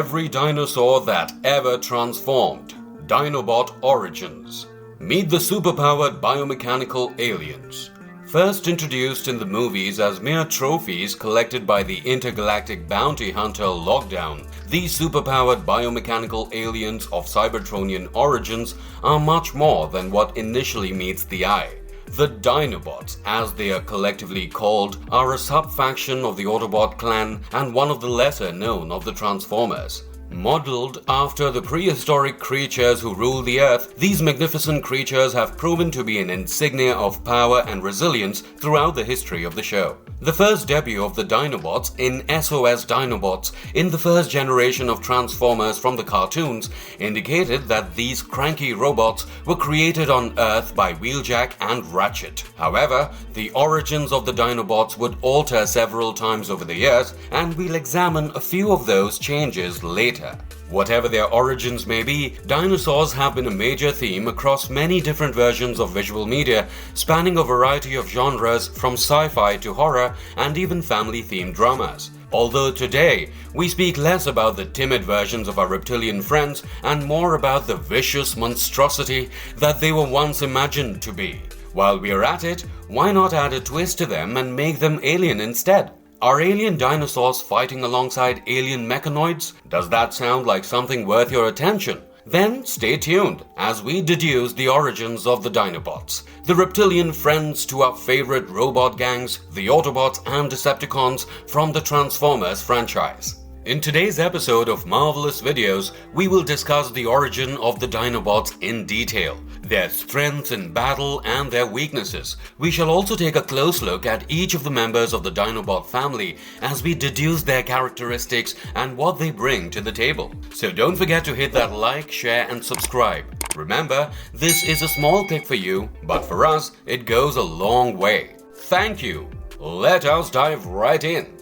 Every dinosaur that ever transformed. Dinobot Origins. Meet the superpowered biomechanical aliens. First introduced in the movies as mere trophies collected by the intergalactic bounty hunter Lockdown, these superpowered biomechanical aliens of Cybertronian origins are much more than what initially meets the eye. The Dinobots, as they are collectively called, are a sub-faction of the Autobot clan and one of the lesser known of the Transformers. Modeled after the prehistoric creatures who rule the Earth, these magnificent creatures have proven to be an insignia of power and resilience throughout the history of the show. The first debut of the Dinobots in SOS Dinobots in the first generation of Transformers from the cartoons indicated that these cranky robots were created on Earth by Wheeljack and Ratchet. However, the origins of the Dinobots would alter several times over the years, and we'll examine a few of those changes later. Whatever their origins may be, dinosaurs have been a major theme across many different versions of visual media, spanning a variety of genres from sci-fi to horror and even family-themed dramas. Although today, we speak less about the timid versions of our reptilian friends and more about the vicious monstrosity that they were once imagined to be. While we are at it, why not add a twist to them and make them alien instead? Are alien dinosaurs fighting alongside alien mechanoids? Does that sound like something worth your attention? Then stay tuned as we deduce the origins of the Dinobots, the reptilian friends to our favorite robot gangs, the Autobots and Decepticons from the Transformers franchise. In today's episode of Marvelous Videos, we will discuss the origin of the Dinobots in detail, their strengths in battle and their weaknesses. We shall also take a close look at each of the members of the Dinobot family as we deduce their characteristics and what they bring to the table. So don't forget to hit that like, share and subscribe. Remember, this is a small click for you, but for us, it goes a long way. Thank you. Let us dive right in.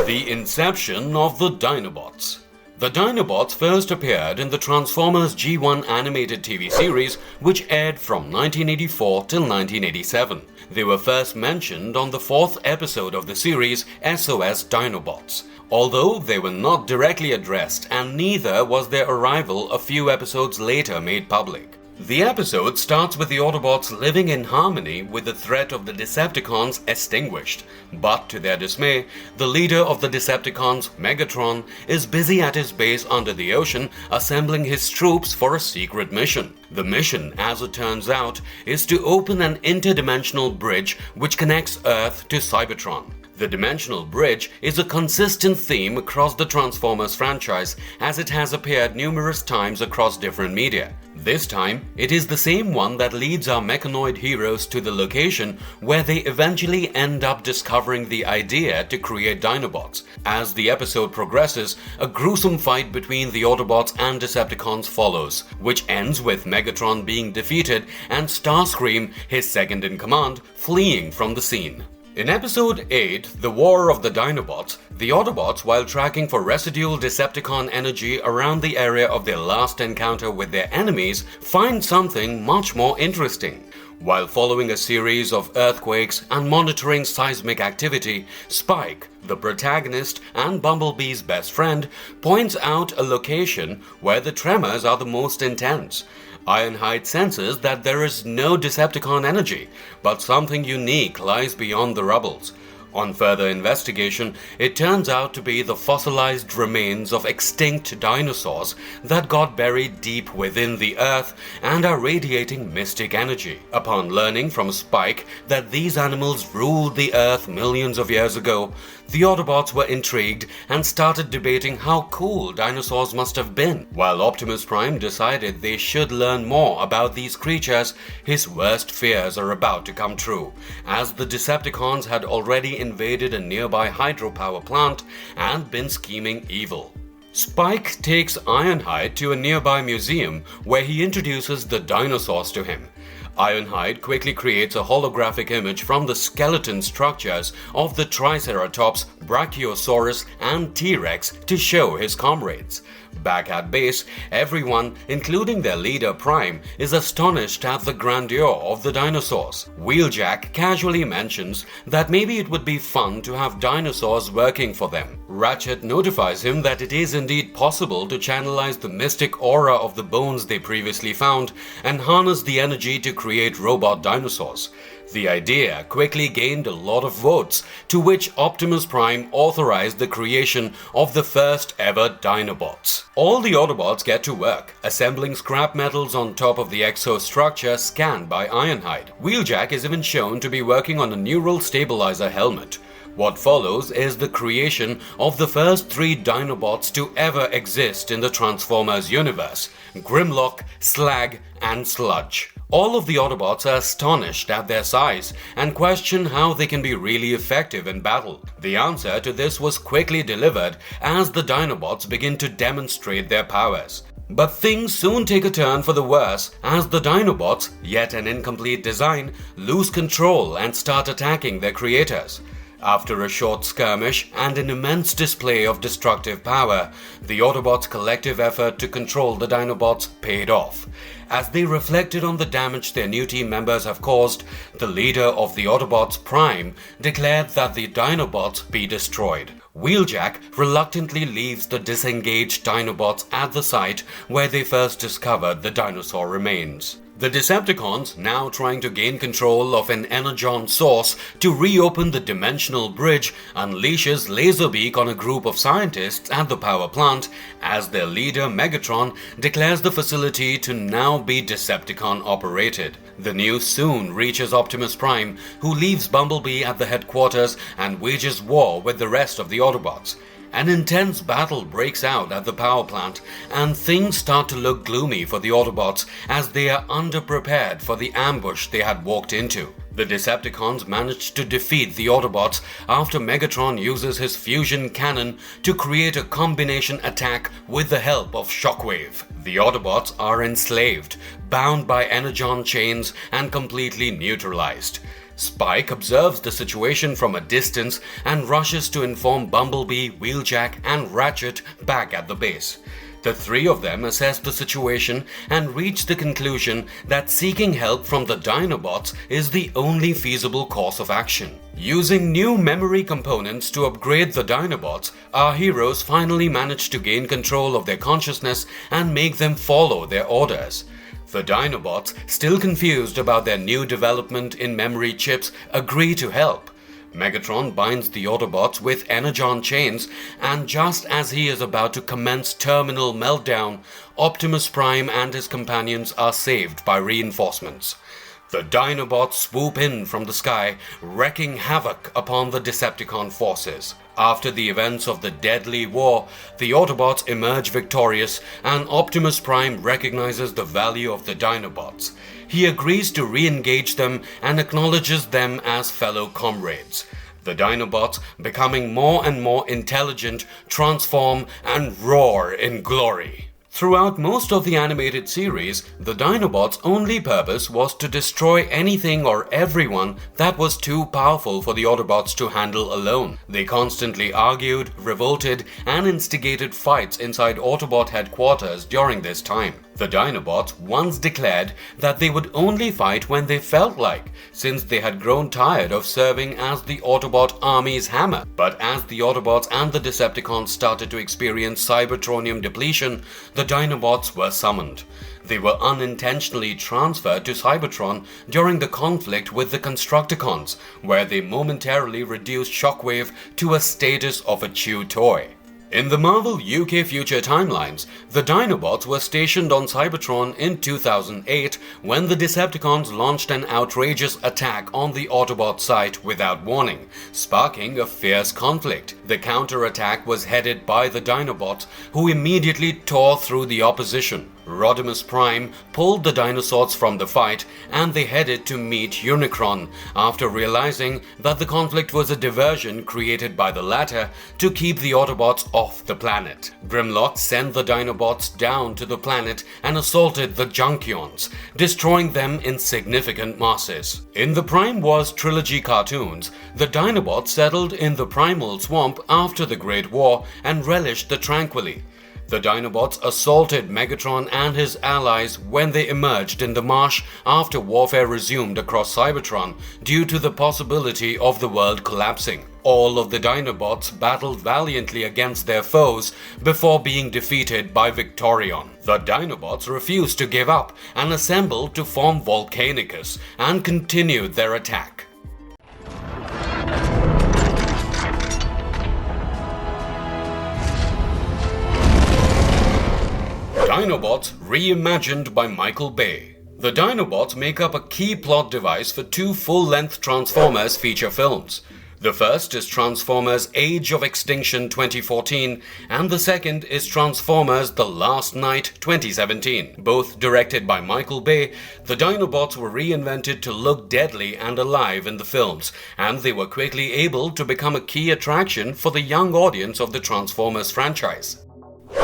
The inception of the Dinobots. The Dinobots first appeared in the Transformers G1 animated TV series, which aired from 1984 till 1987. They were first mentioned on the fourth episode of the series, SOS Dinobots. Although they were not directly addressed, and neither was their arrival a few episodes later made public. The episode starts with the Autobots living in harmony with the threat of the Decepticons extinguished. But to their dismay, the leader of the Decepticons, Megatron, is busy at his base under the ocean assembling his troops for a secret mission. The mission, as it turns out, is to open an interdimensional bridge which connects Earth to Cybertron. The dimensional bridge is a consistent theme across the Transformers franchise as it has appeared numerous times across different media. This time, it is the same one that leads our mechanoid heroes to the location where they eventually end up discovering the idea to create Dinobots. As the episode progresses, a gruesome fight between the Autobots and Decepticons follows, which ends with Megatron being defeated and Starscream, his second in command, fleeing from the scene. In Episode 8, The War of the Dinobots, the Autobots, while tracking for residual Decepticon energy around the area of their last encounter with their enemies, find something much more interesting. While following a series of earthquakes and monitoring seismic activity, Spike, the protagonist and Bumblebee's best friend, points out a location where the tremors are the most intense. Ironhide senses that there is no Decepticon energy, but something unique lies beyond the rubbles. On further investigation, it turns out to be the fossilized remains of extinct dinosaurs that got buried deep within the Earth and are radiating mystic energy. Upon learning from Spike that these animals ruled the Earth millions of years ago, the Autobots were intrigued and started debating how cool dinosaurs must have been. While Optimus Prime decided they should learn more about these creatures, his worst fears are about to come true, as the Decepticons had already invaded a nearby hydropower plant and been scheming evil. Spike takes Ironhide to a nearby museum where he introduces the dinosaurs to him. Ironhide quickly creates a holographic image from the skeleton structures of the Triceratops, Brachiosaurus and T-Rex to show his comrades. Back at base, everyone, including their leader Prime, is astonished at the grandeur of the dinosaurs. Wheeljack casually mentions that maybe it would be fun to have dinosaurs working for them. Ratchet notifies him that it is indeed possible to channelize the mystic aura of the bones they previously found and harness the energy to create robot dinosaurs. The idea quickly gained a lot of votes, to which Optimus Prime authorized the creation of the first ever Dinobots. All the Autobots get to work, assembling scrap metals on top of the exostructure scanned by Ironhide. Wheeljack is even shown to be working on a neural stabilizer helmet. What follows is the creation of the first 3 Dinobots to ever exist in the Transformers universe: Grimlock, Slug and Sludge. All of the Autobots are astonished at their size and question how they can be really effective in battle. The answer to this was quickly delivered as the Dinobots begin to demonstrate their powers. But things soon take a turn for the worse as the Dinobots, yet an incomplete design, lose control and start attacking their creators. After a short skirmish and an immense display of destructive power, the Autobots' collective effort to control the Dinobots paid off. As they reflected on the damage their new team members have caused, the leader of the Autobots, Prime, declared that the Dinobots be destroyed. Wheeljack reluctantly leaves the disengaged Dinobots at the site where they first discovered the dinosaur remains. The Decepticons, now trying to gain control of an energon source to reopen the dimensional bridge, unleashes Laserbeak on a group of scientists at the power plant as their leader Megatron declares the facility to now be Decepticon operated. The news soon reaches Optimus Prime, who leaves Bumblebee at the headquarters and wages war with the rest of the Autobots. An intense battle breaks out at the power plant, and things start to look gloomy for the Autobots as they are underprepared for the ambush they had walked into. The Decepticons managed to defeat the Autobots after Megatron uses his fusion cannon to create a combination attack with the help of Shockwave. The Autobots are enslaved, bound by energon chains, and completely neutralized. Spike observes the situation from a distance and rushes to inform Bumblebee, Wheeljack, and Ratchet back at the base. The 3 of them assess the situation and reach the conclusion that seeking help from the Dinobots is the only feasible course of action. Using new memory components to upgrade the Dinobots, our heroes finally manage to gain control of their consciousness and make them follow their orders. The Dinobots, still confused about their new development in memory chips, agree to help. Megatron binds the Autobots with energon chains, and just as he is about to commence terminal meltdown, Optimus Prime and his companions are saved by reinforcements. The Dinobots swoop in from the sky, wreaking havoc upon the Decepticon forces. After the events of the deadly war, the Autobots emerge victorious, and Optimus Prime recognizes the value of the Dinobots. He agrees to re-engage them and acknowledges them as fellow comrades. The Dinobots, becoming more and more intelligent, transform and roar in glory. Throughout most of the animated series, the Dinobots' only purpose was to destroy anything or everyone that was too powerful for the Autobots to handle alone. They constantly argued, revolted, and instigated fights inside Autobot headquarters during this time. The Dinobots once declared that they would only fight when they felt like, since they had grown tired of serving as the Autobot army's hammer. But as the Autobots and the Decepticons started to experience Cybertronium depletion, the Dinobots were summoned. They were unintentionally transferred to Cybertron during the conflict with the Constructicons, where they momentarily reduced Shockwave to a status of a chew toy. In the Marvel UK Future timelines, the Dinobots were stationed on Cybertron in 2008 when the Decepticons launched an outrageous attack on the Autobot site without warning, sparking a fierce conflict. The counterattack was headed by the Dinobots, who immediately tore through the opposition. Rodimus Prime pulled the dinosaurs from the fight, and they headed to meet Unicron after realizing that the conflict was a diversion created by the latter to keep the Autobots off the planet. Grimlock sent the Dinobots down to the planet and assaulted the Junkions, destroying them in significant masses. In the Prime Wars trilogy cartoons, the Dinobots settled in the Primal Swamp after the Great War and relished the tranquility. The Dinobots assaulted Megatron and his allies when they emerged in the marsh after warfare resumed across Cybertron due to the possibility of the world collapsing. All of the Dinobots battled valiantly against their foes before being defeated by Victorion. The Dinobots refused to give up and assembled to form Volcanicus and continued their attack. Dinobots reimagined by Michael Bay. The Dinobots make up a key plot device for two full-length Transformers feature films. The first is Transformers Age of Extinction 2014 and the second is Transformers The Last Knight 2017. Both directed by Michael Bay, the Dinobots were reinvented to look deadly and alive in the films, and they were quickly able to become a key attraction for the young audience of the Transformers franchise.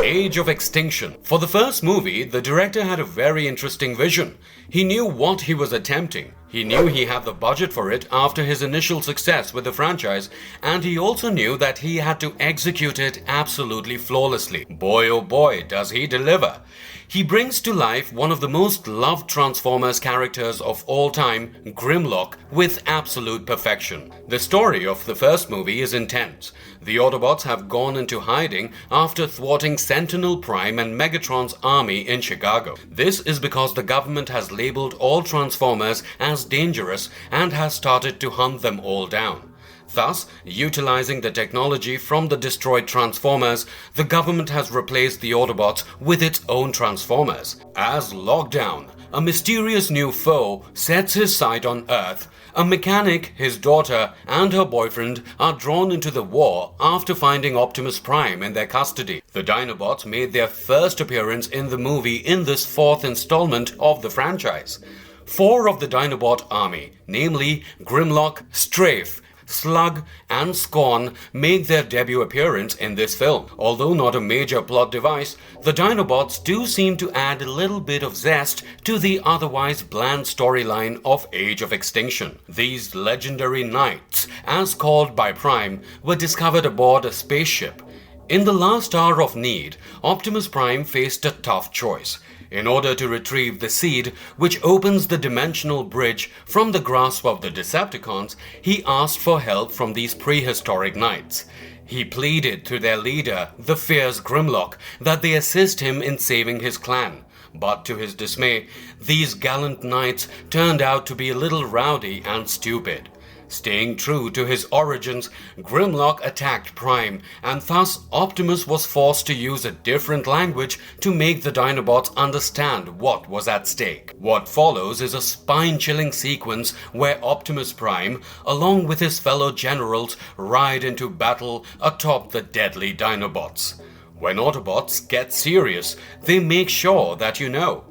Age of Extinction. For the first movie, the director had a very interesting vision. He knew what he was attempting. He knew he had the budget for it after his initial success with the franchise, and he also knew that he had to execute it absolutely flawlessly. Boy oh boy, does he deliver! He brings to life one of the most loved Transformers characters of all time, Grimlock, with absolute perfection. The story of the first movie is intense. The Autobots have gone into hiding after thwarting Sentinel Prime and Megatron's army in Chicago. This is because the government has labeled all Transformers as dangerous and has started to hunt them all down. Thus, utilizing the technology from the destroyed Transformers, the government has replaced the Autobots with its own Transformers. As Lockdown, a mysterious new foe, sets his sight on Earth, a mechanic, his daughter, and her boyfriend are drawn into the war after finding Optimus Prime in their custody. The Dinobots made their first appearance in the movie in this fourth installment of the franchise. Four of the Dinobot army, namely Grimlock, Strafe, Slug and Scorn, make their debut appearance in this film. Although not a major plot device, the Dinobots do seem to add a little bit of zest to the otherwise bland storyline of Age of Extinction. These legendary knights, as called by Prime, were discovered aboard a spaceship. In the last hour of need, Optimus Prime faced a tough choice. In order to retrieve the seed, which opens the dimensional bridge from the grasp of the Decepticons, he asked for help from these prehistoric knights. He pleaded to their leader, the fierce Grimlock, that they assist him in saving his clan. But to his dismay, these gallant knights turned out to be a little rowdy and stupid. Staying true to his origins, Grimlock attacked Prime, and thus Optimus was forced to use a different language to make the Dinobots understand what was at stake. What follows is a spine-chilling sequence where Optimus Prime, along with his fellow generals, ride into battle atop the deadly Dinobots. When Autobots get serious, they make sure that you know.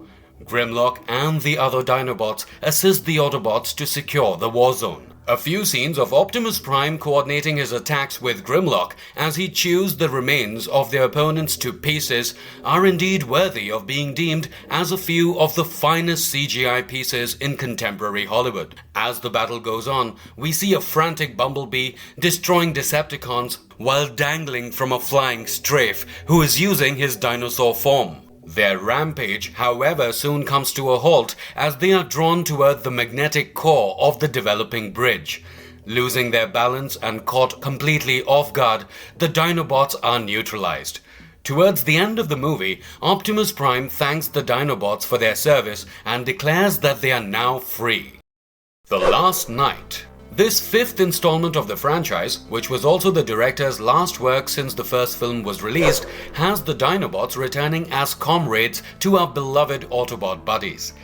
Grimlock and the other Dinobots assist the Autobots to secure the war zone. A few scenes of Optimus Prime coordinating his attacks with Grimlock as he chews the remains of their opponents to pieces are indeed worthy of being deemed as a few of the finest CGI pieces in contemporary Hollywood. As the battle goes on, we see a frantic Bumblebee destroying Decepticons while dangling from a flying Strafe who is using his dinosaur form. Their rampage, however, soon comes to a halt as they are drawn toward the magnetic core of the developing bridge. Losing their balance and caught completely off guard, the Dinobots are neutralized. Towards the end of the movie, Optimus Prime thanks the Dinobots for their service and declares that they are now free. The Last Knight. This fifth installment of the franchise, which was also the director's last work since the first film was released, has the Dinobots returning as comrades to our beloved Autobot buddies.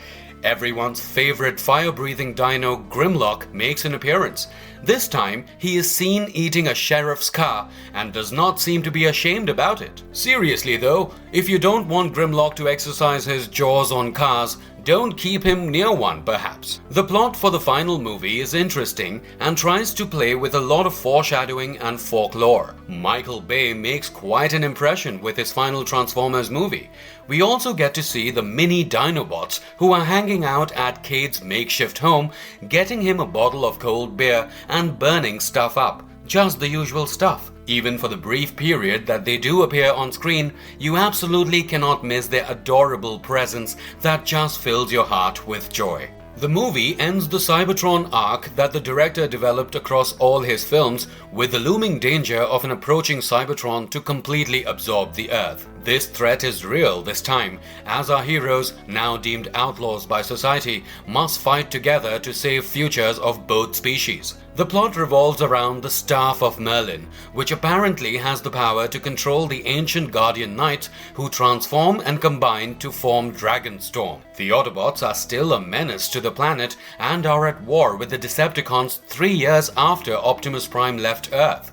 Everyone's favorite fire-breathing dino, Grimlock, makes an appearance. This time, he is seen eating a sheriff's car and does not seem to be ashamed about it. Seriously though, if you don't want Grimlock to exercise his jaws on cars, don't keep him near one perhaps. The plot for the final movie is interesting and tries to play with a lot of foreshadowing and folklore. Michael Bay makes quite an impression with his final Transformers movie. We also get to see the mini Dinobots who are hanging out at Cade's makeshift home, getting him a bottle of cold beer and burning stuff up. Just the usual stuff. Even for the brief period that they do appear on screen, you absolutely cannot miss their adorable presence that just fills your heart with joy. The movie ends the Cybertron arc that the director developed across all his films with the looming danger of an approaching Cybertron to completely absorb the Earth. This threat is real this time, as our heroes, now deemed outlaws by society, must fight together to save futures of both species. The plot revolves around the Staff of Merlin, which apparently has the power to control the ancient Guardian Knights who transform and combine to form Dragonstorm. The Autobots are still a menace to the planet and are at war with the Decepticons 3 years after Optimus Prime left Earth.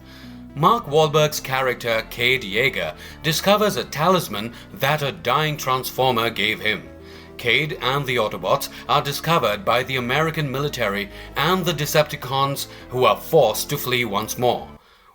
Mark Wahlberg's character Cade Yeager discovers a talisman that a dying Transformer gave him. Cade and the Autobots are discovered by the American military and the Decepticons, who are forced to flee once more.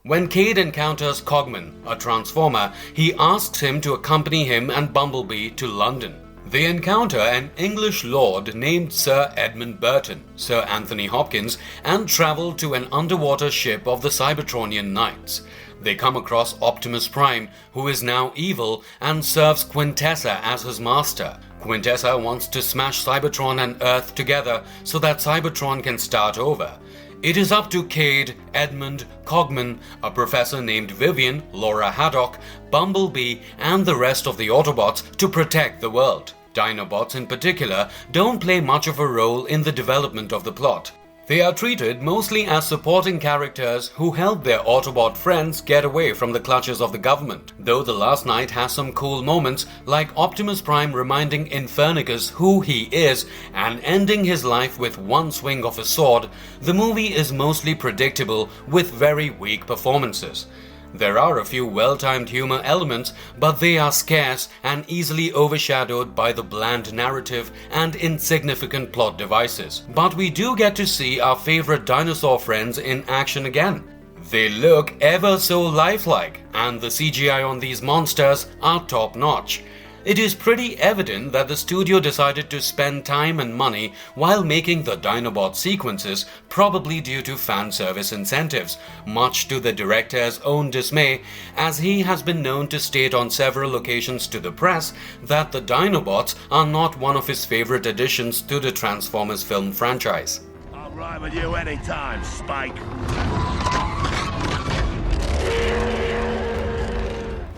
When Cade encounters Cogman, a Transformer, he asks him to accompany him and Bumblebee to London. They encounter an English lord named Sir Edmund Burton, Sir Anthony Hopkins, and travel to an underwater ship of the Cybertronian Knights. They come across Optimus Prime, who is now evil and serves Quintessa as his master. Quintessa wants to smash Cybertron and Earth together so that Cybertron can start over. It is up to Cade, Edmund, Cogman, a professor named Vivian, Laura Haddock, Bumblebee, and the rest of the Autobots to protect the world. Dinobots in particular don't play much of a role in the development of the plot. They are treated mostly as supporting characters who help their Autobot friends get away from the clutches of the government. Though The Last Knight has some cool moments, like Optimus Prime reminding Infernicus who he is and ending his life with one swing of his sword, the movie is mostly predictable with very weak performances. There are a few well-timed humor elements, but they are scarce and easily overshadowed by the bland narrative and insignificant plot devices. But we do get to see our favorite dinosaur friends in action again. They look ever so lifelike, and the CGI on these monsters are top-notch. It is pretty evident that the studio decided to spend time and money while making the Dinobot sequences, probably due to fan service incentives, much to the director's own dismay, as he has been known to state on several occasions to the press that the Dinobots are not one of his favorite additions to the Transformers film franchise. I'll ride with you anytime, Spike.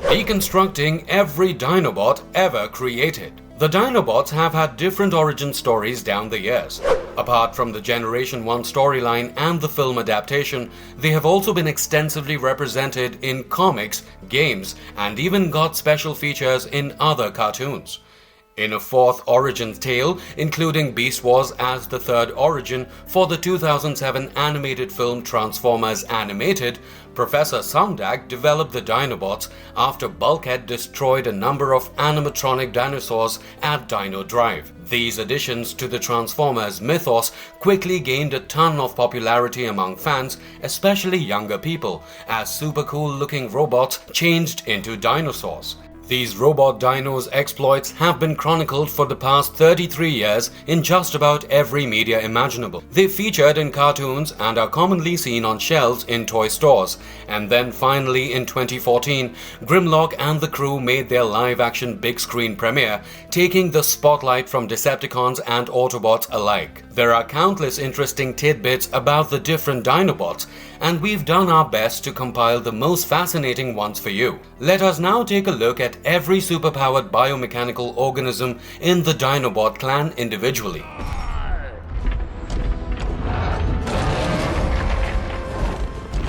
Deconstructing every Dinobot ever created. The Dinobots have had different origin stories down the years. Apart from the Generation 1 storyline and the film adaptation, they have also been extensively represented in comics, games, and even got special features in other cartoons. In a fourth origin tale, including Beast Wars as the third origin for the 2007 animated film Transformers Animated, Professor Soundak developed the Dinobots after Bulkhead destroyed a number of animatronic dinosaurs at Dino Drive. These additions to the Transformers mythos quickly gained a ton of popularity among fans, especially younger people, as super cool looking robots changed into dinosaurs. These robot dinos' exploits have been chronicled for the past 33 years in just about every media imaginable. They featured in cartoons and are commonly seen on shelves in toy stores. And then finally in 2014, Grimlock and the crew made their live-action big-screen premiere, taking the spotlight from Decepticons and Autobots alike. There are countless interesting tidbits about the different Dinobots, and we've done our best to compile the most fascinating ones for you. Let us now take a look at every superpowered biomechanical organism in the Dinobot clan individually.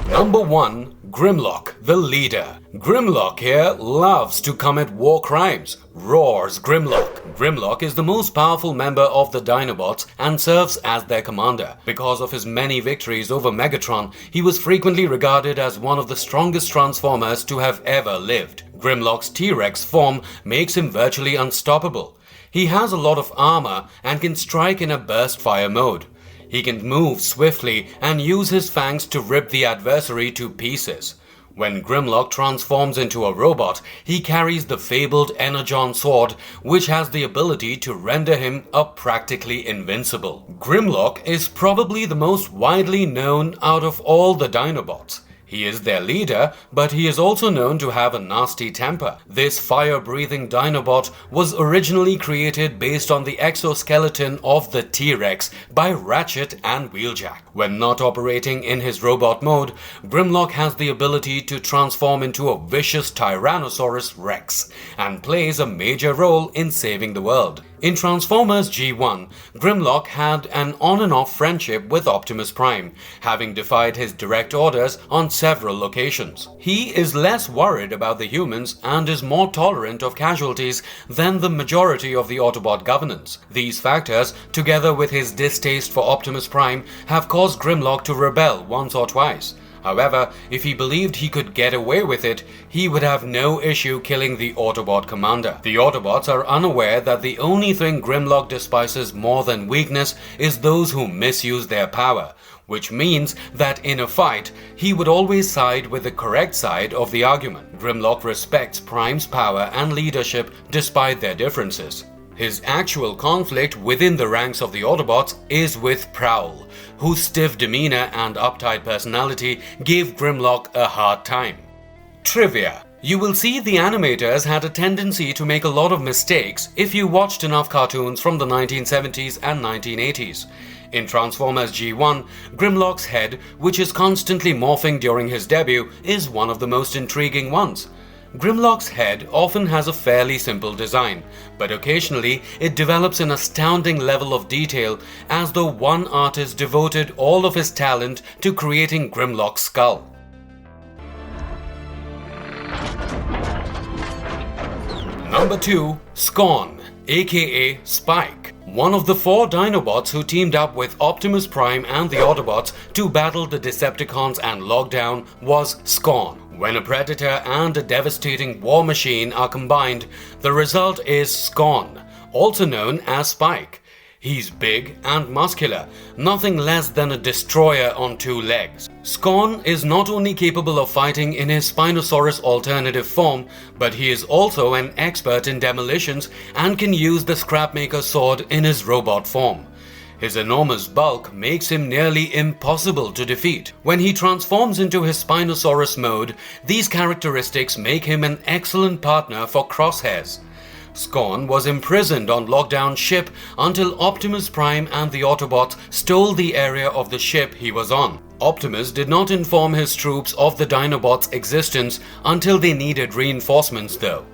Number 1. Grimlock, the leader. Grimlock here loves to commit war crimes, roars Grimlock. Grimlock is the most powerful member of the Dinobots and serves as their commander. Because of his many victories over Megatron, he was frequently regarded as one of the strongest Transformers to have ever lived. Grimlock's T-Rex form makes him virtually unstoppable. He has a lot of armor and can strike in a burst fire mode. He can move swiftly and use his fangs to rip the adversary to pieces. When Grimlock transforms into a robot, he carries the fabled Energon sword, which has the ability to render him practically invincible. Grimlock is probably the most widely known out of all the Dinobots. He is their leader, but he is also known to have a nasty temper. This fire-breathing Dinobot was originally created based on the exoskeleton of the T-Rex by Ratchet and Wheeljack. When not operating in his robot mode, Grimlock has the ability to transform into a vicious Tyrannosaurus Rex and plays a major role in saving the world. In Transformers G1, Grimlock had an on and off friendship with Optimus Prime, having defied his direct orders on several occasions. He is less worried about the humans and is more tolerant of casualties than the majority of the Autobot governance. These factors, together with his distaste for Optimus Prime, have caused Grimlock to rebel once or twice. However, if he believed he could get away with it, he would have no issue killing the Autobot commander. The Autobots are unaware that the only thing Grimlock despises more than weakness is those who misuse their power, which means that in a fight, he would always side with the correct side of the argument. Grimlock respects Prime's power and leadership despite their differences. His actual conflict within the ranks of the Autobots is with Prowl, whose stiff demeanor and uptight personality gave Grimlock a hard time. Trivia: you will see the animators had a tendency to make a lot of mistakes if you watched enough cartoons from the 1970s and 1980s. In Transformers G1, Grimlock's head, which is constantly morphing during his debut, is one of the most intriguing ones. Grimlock's head often has a fairly simple design, but occasionally it develops an astounding level of detail, as though one artist devoted all of his talent to creating Grimlock's skull. Number 2. Scorn, aka Spike. One of the 4 Dinobots who teamed up with Optimus Prime and the Autobots to battle the Decepticons and Lockdown was Scorn. When a predator and a devastating war machine are combined, the result is Scorn, also known as Spike. He's big and muscular, nothing less than a destroyer on 2 legs. Scorn is not only capable of fighting in his Spinosaurus alternative form, but he is also an expert in demolitions and can use the Scrapmaker's sword in his robot form. His enormous bulk makes him nearly impossible to defeat. When he transforms into his Spinosaurus mode, these characteristics make him an excellent partner for Crosshairs. Scorn was imprisoned on Lockdown's ship until Optimus Prime and the Autobots stole the area of the ship he was on. Optimus did not inform his troops of the Dinobots' existence until they needed reinforcements though.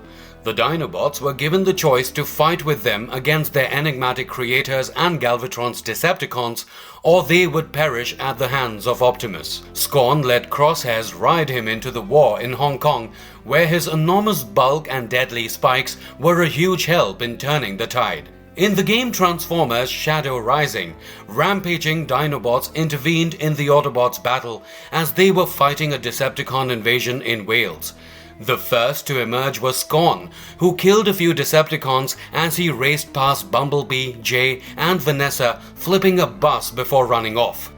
The Dinobots were given the choice to fight with them against their enigmatic creators and Galvatron's Decepticons, or they would perish at the hands of Optimus. Scorn let Crosshairs ride him into the war in Hong Kong, where his enormous bulk and deadly spikes were a huge help in turning the tide. In the game Transformers Shadow Rising, rampaging Dinobots intervened in the Autobots' battle as they were fighting a Decepticon invasion in Wales. The first to emerge was Scorn, who killed a few Decepticons as he raced past Bumblebee, Jay, and Vanessa, flipping a bus before running off.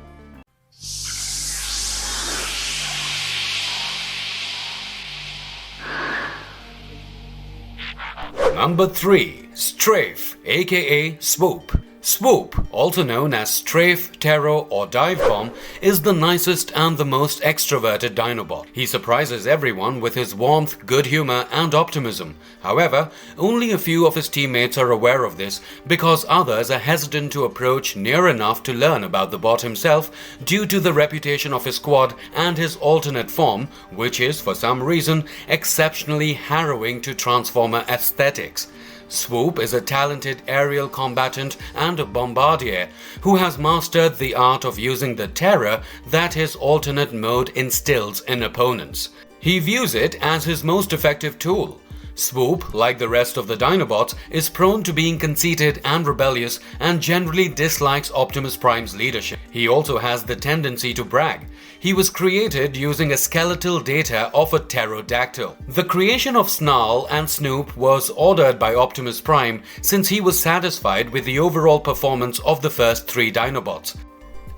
Number 3. Strafe, aka Swoop. Swoop, also known as Strafe, Terror, or Dive Bomb, is the nicest and the most extroverted Dinobot. He surprises everyone with his warmth, good humor, and optimism. However, only a few of his teammates are aware of this because others are hesitant to approach near enough to learn about the bot himself due to the reputation of his squad and his alternate form, which is, for some reason, exceptionally harrowing to Transformer aesthetics. Swoop is a talented aerial combatant and a bombardier who has mastered the art of using the terror that his alternate mode instills in opponents. He views it as his most effective tool. Swoop, like the rest of the Dinobots, is prone to being conceited and rebellious and generally dislikes Optimus Prime's leadership. He also has the tendency to brag. He was created using a skeletal data of a pterodactyl. The creation of Snarl and Snoop was ordered by Optimus Prime since he was satisfied with the overall performance of the first 3 Dinobots.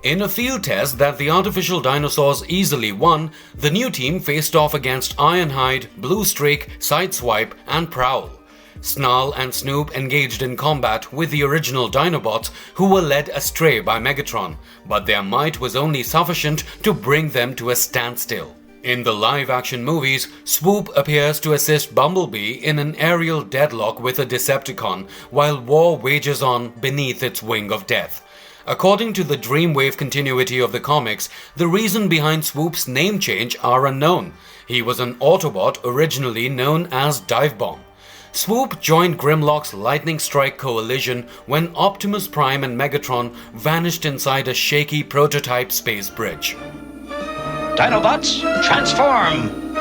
In a field test that the artificial dinosaurs easily won, the new team faced off against Ironhide, Bluestreak, Sideswipe, and Prowl. Snarl and Snoop engaged in combat with the original Dinobots who were led astray by Megatron, but their might was only sufficient to bring them to a standstill. In the live-action movies, Swoop appears to assist Bumblebee in an aerial deadlock with a Decepticon while war wages on beneath its wing of death. According to the Dreamwave continuity of the comics, the reason behind Swoop's name change are unknown. He was an Autobot originally known as Divebomb. Swoop joined Grimlock's Lightning Strike coalition when Optimus Prime and Megatron vanished inside a shaky prototype space bridge. Dinobots, transform!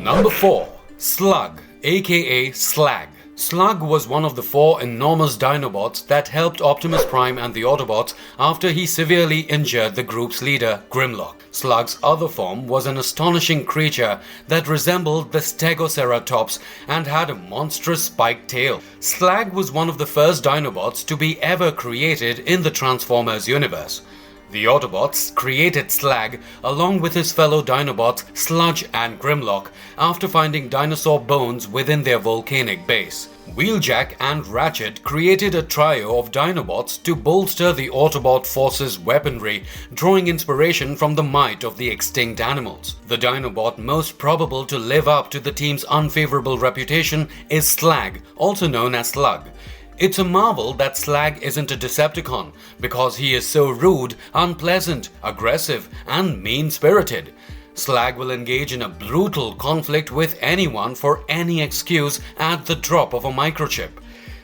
Number 4. Slug, aka Slag. Slug was one of the 4 enormous Dinobots that helped Optimus Prime and the Autobots after he severely injured the group's leader, Grimlock. Slug's other form was an astonishing creature that resembled the Stegoceratops and had a monstrous spiked tail. Slag was one of the first Dinobots to be ever created in the Transformers universe. The Autobots created Slag along with his fellow Dinobots Sludge and Grimlock after finding dinosaur bones within their volcanic base. Wheeljack and Ratchet created a trio of Dinobots to bolster the Autobot force's weaponry, drawing inspiration from the might of the extinct animals. The Dinobot most probable to live up to the team's unfavorable reputation is Slag, also known as Slug. It's a marvel that Slag isn't a Decepticon, because he is so rude, unpleasant, aggressive, and mean-spirited. Slag will engage in a brutal conflict with anyone for any excuse at the drop of a microchip.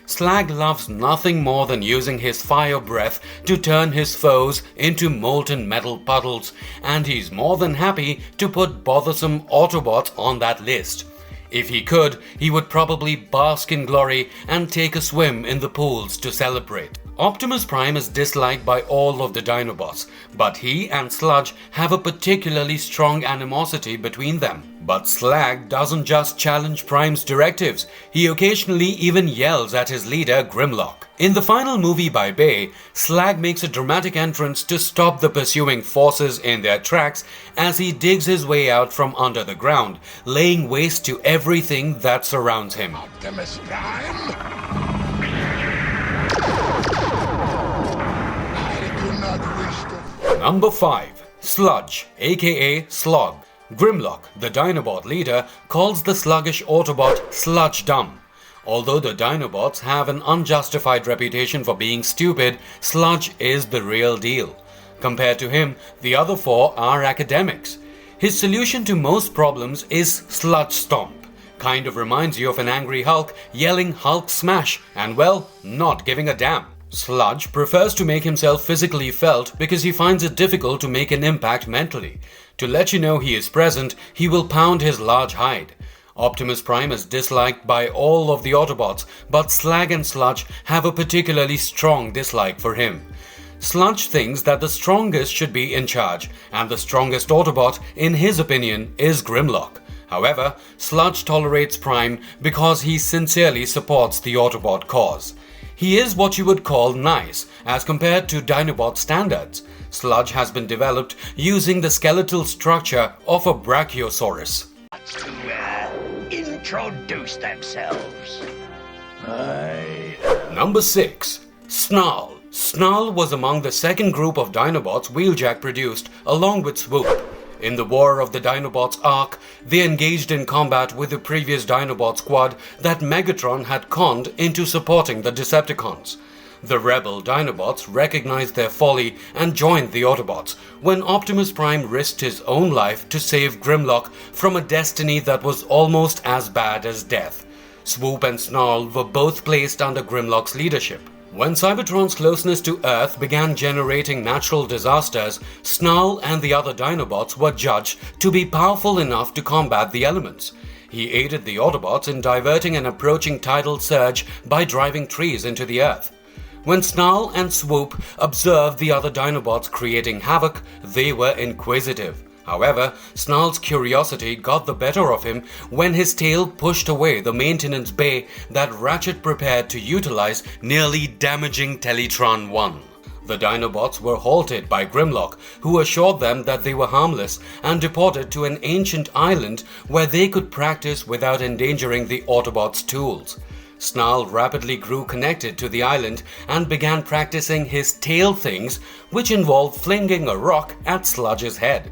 Slag loves nothing more than using his fire breath to turn his foes into molten metal puddles, and he's more than happy to put bothersome Autobots on that list. If he could, he would probably bask in glory and take a swim in the pools to celebrate. Optimus Prime is disliked by all of the Dinobots, but he and Sludge have a particularly strong animosity between them. But Slag doesn't just challenge Prime's directives, he occasionally even yells at his leader Grimlock. In the final movie by Bay, Slag makes a dramatic entrance to stop the pursuing forces in their tracks as he digs his way out from under the ground, laying waste to everything that surrounds him. Optimus Prime? I do not wish to... Number 5. Sludge, aka Slug. Grimlock, the Dinobot leader, calls the sluggish Autobot Sludge dumb. Although the Dinobots have an unjustified reputation for being stupid, Sludge is the real deal. Compared to him, the other 4 are academics. His solution to most problems is Sludge Stomp. Kind of reminds you of an angry Hulk yelling Hulk smash and, well, not giving a damn. Sludge prefers to make himself physically felt because he finds it difficult to make an impact mentally. To let you know he is present, he will pound his large hide. Optimus Prime is disliked by all of the Autobots, but Slug and Sludge have a particularly strong dislike for him. Sludge thinks that the strongest should be in charge, and the strongest Autobot, in his opinion, is Grimlock. However, Sludge tolerates Prime because he sincerely supports the Autobot cause. He is what you would call nice, as compared to Dinobot standards. Sludge has been developed using the skeletal structure of a Brachiosaurus. To introduce themselves. Number 6. Snarl. Snarl was among the second group of Dinobots Wheeljack produced along with Swoop. In the War of the Dinobots arc, they engaged in combat with the previous Dinobot squad that Megatron had conned into supporting the Decepticons. The rebel Dinobots recognized their folly and joined the Autobots when Optimus Prime risked his own life to save Grimlock from a destiny that was almost as bad as death. Swoop and Snarl were both placed under Grimlock's leadership. When Cybertron's closeness to Earth began generating natural disasters, Snarl and the other Dinobots were judged to be powerful enough to combat the elements. He aided the Autobots in diverting an approaching tidal surge by driving trees into the Earth. When Snarl and Swoop observed the other Dinobots creating havoc, they were inquisitive. However, Snarl's curiosity got the better of him when his tail pushed away the maintenance bay that Ratchet prepared to utilize, nearly damaging Teletron 1. The Dinobots were halted by Grimlock, who assured them that they were harmless and deported to an ancient island where they could practice without endangering the Autobots' tools. Snarl rapidly grew connected to the island and began practicing his tail things, which involved flinging a rock at Sludge's head.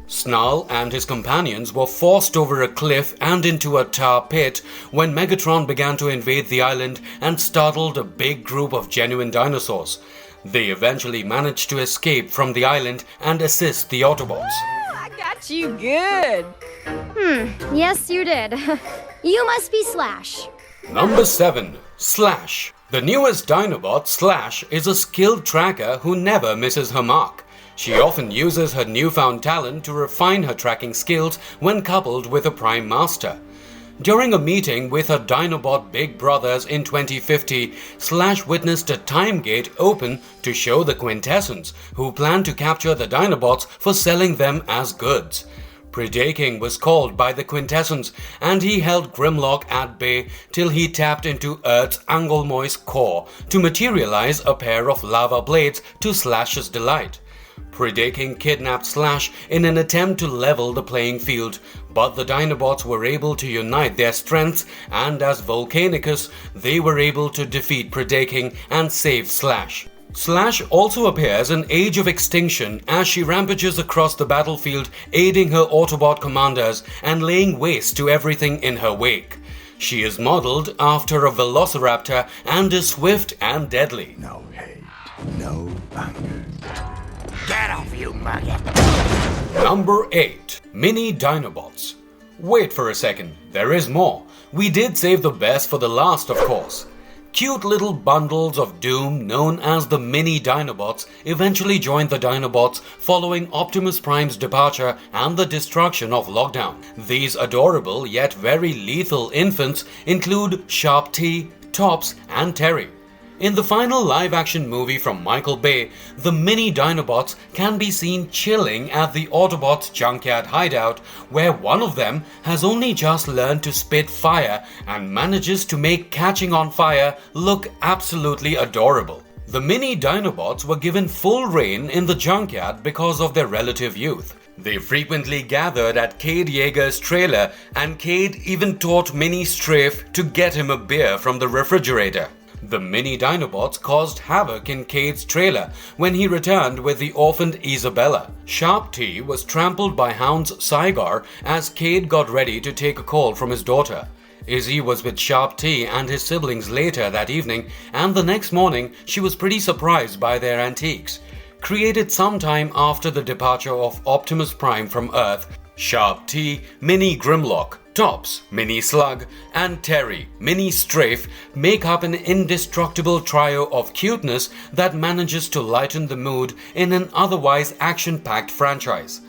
Snarl and his companions were forced over a cliff and into a tar pit when Megatron began to invade the island and startled a big group of genuine dinosaurs. They eventually managed to escape from the island and assist the Autobots. I got you good. Yes, you did. You must be Slash. Number 7. Slash. The newest Dinobot, Slash, is a skilled tracker who never misses her mark. She often uses her newfound talent to refine her tracking skills when coupled with a Prime Master. During a meeting with her Dinobot big brothers in 2050, Slash witnessed a time gate open to show the Quintessence, who plan to capture the Dinobots for selling them as goods. Predaking was called by the Quintessence, and he held Grimlock at bay till he tapped into Earth's Anglemoist core to materialize a pair of lava blades to Slash's delight. Predaking kidnapped Slash in an attempt to level the playing field, but the Dinobots were able to unite their strengths, and as Volcanicus, they were able to defeat Predaking and save Slash. Slash also appears in Age of Extinction as she rampages across the battlefield, aiding her Autobot commanders and laying waste to everything in her wake. She is modeled after a velociraptor and is swift and deadly. No hate, no anger. Get off, you maggot! Number 8. Mini Dinobots. Wait for a second, there is more. We did save the best for the last, of course. Cute little bundles of doom known as the Mini Dinobots eventually joined the Dinobots following Optimus Prime's departure and the destruction of Lockdown. These adorable yet very lethal infants include Sharp T, Tops, and Terry. In the final live-action movie from Michael Bay, the Mini Dinobots can be seen chilling at the Autobots' junkyard hideout, where one of them has only just learned to spit fire and manages to make catching on fire look absolutely adorable. The Mini Dinobots were given full reign in the junkyard because of their relative youth. They frequently gathered at Cade Yeager's trailer, and Cade even taught Mini Strafe to get him a beer from the refrigerator. The Mini Dinobots caused havoc in Cade's trailer when he returned with the orphaned Isabella. Sharp T was trampled by Hound's Saigar as Cade got ready to take a call from his daughter. Izzy was with Sharp T and his siblings later that evening, and the next morning she was pretty surprised by their antiques. Created sometime after the departure of Optimus Prime from Earth, Sharp T, Mini Grimlock, Tops, Mini Slug, and Terry, Mini Strafe make up an indestructible trio of cuteness that manages to lighten the mood in an otherwise action-packed franchise.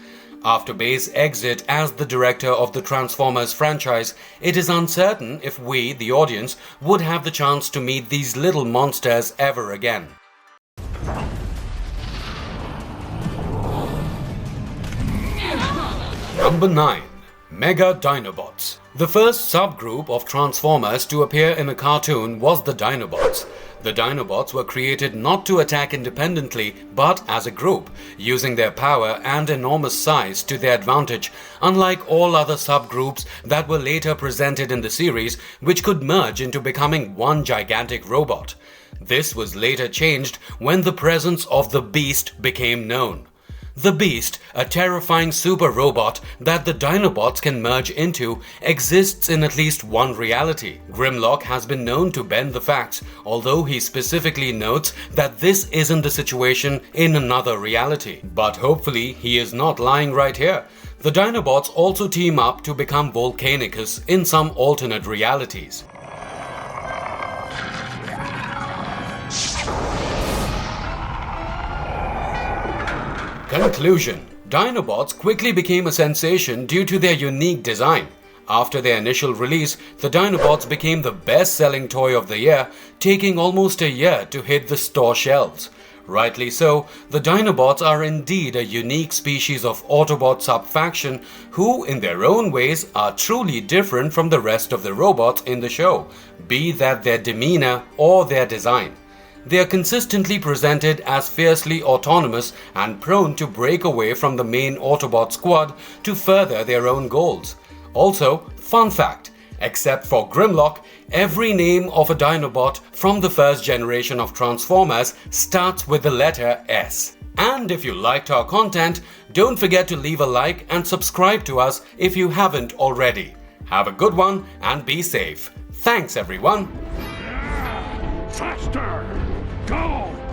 After Bay's exit as the director of the Transformers franchise, it is uncertain if we, the audience, would have the chance to meet these little monsters ever again. Number 9. Mega Dinobots. The first subgroup of Transformers to appear in a cartoon was the Dinobots. The Dinobots were created not to attack independently, but as a group, using their power and enormous size to their advantage, unlike all other subgroups that were later presented in the series, which could merge into becoming one gigantic robot. This was later changed when the presence of the Beast became known. The Beast, a terrifying super robot that the Dinobots can merge into, exists in at least one reality. Grimlock has been known to bend the facts, although he specifically notes that this isn't the situation in another reality. But hopefully he is not lying right here. The Dinobots also team up to become Volcanicus in some alternate realities. Conclusion. Dinobots quickly became a sensation due to their unique design. After their initial release, the Dinobots became the best-selling toy of the year, taking almost a year to hit the store shelves. Rightly so, the Dinobots are indeed a unique species of Autobot sub-faction who, in their own ways, are truly different from the rest of the robots in the show, be that their demeanor or their design. They are consistently presented as fiercely autonomous and prone to break away from the main Autobot squad to further their own goals. Also, fun fact, except for Grimlock, every name of a Dinobot from the first generation of Transformers starts with the letter S. And if you liked our content, don't forget to leave a like and subscribe to us if you haven't already. Have a good one and be safe. Thanks everyone. Faster! Go!